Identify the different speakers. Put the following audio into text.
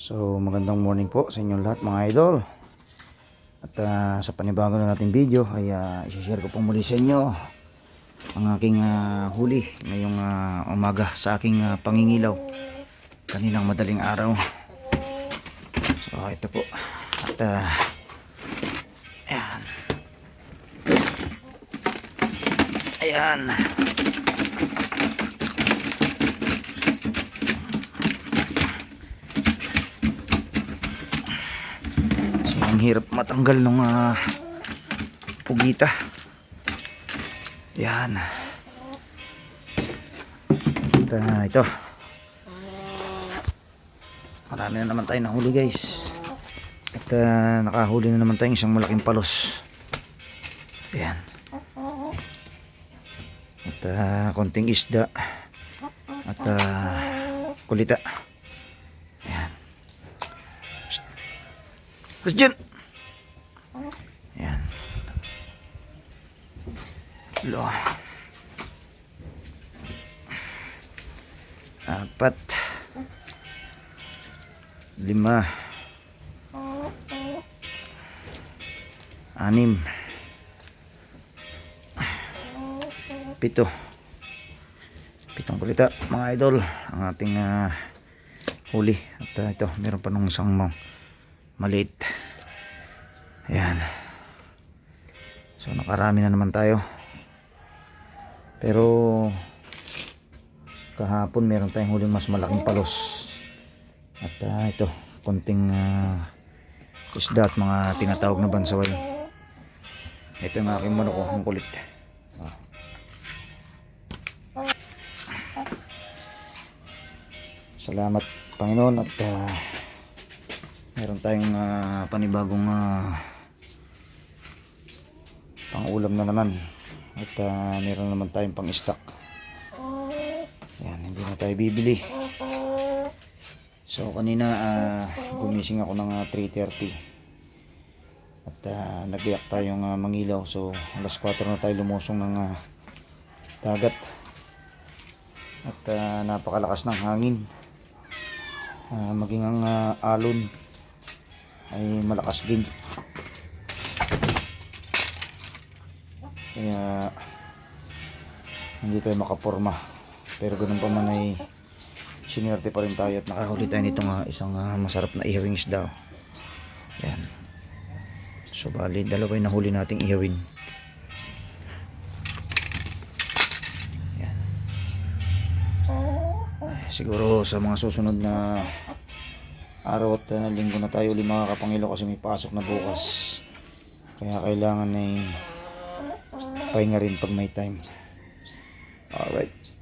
Speaker 1: So magandang morning po sa inyong lahat mga idol. At sa panibago na nating video ay i-share ko po muli sa inyo ang aking huli ngayong umaga sa aking pangingilaw kaninang madaling araw. So ito po. At ayan. Ayan. Ang hirap matanggal ng pugita. Yan. At ito. Marami na naman tayo nahuli guys. At nakahuli na naman tayong isang malaking palos. Yan. At konting isda. At kulita. Yan. Terus dyan. Yan. Lo. 4 5 6 7 8 pitong kulita mga idol ang ating huli. At ito meron pa nung isang maliit. Ayan. So nakarami na naman tayo. Pero kahapon meron tayong huling mas malaking palos. At ito konting isda at mga tinatawag na bansaway. Ito yung aking manok ko, ang kulit. Salamat Panginoon at meron tayong panibagong pang-ulam na naman. At meron naman tayong pang-stock. Yan, hindi na tayo bibili. So kanina gumising ako ng 3:30. At nag-iyak tayong mangilaw. So alas 4 na tayo lumusong ng dagat. At napakalakas ng hangin. Maging ang alon ay malakas din, kaya hindi tayo makaporma. Pero ganun pa man ay sinerte pa rin tayo at nakahuli tayo nitong isang masarap na ihawing isda. Yan. So bali dalawa yung nahuli nating ihawin. Yan. Siguro sa mga susunod na araw at linggo na tayo ulit makakapangilaw kasi may pasok na bukas. Kaya kailangan ay pahinga rin pag may time. Alright.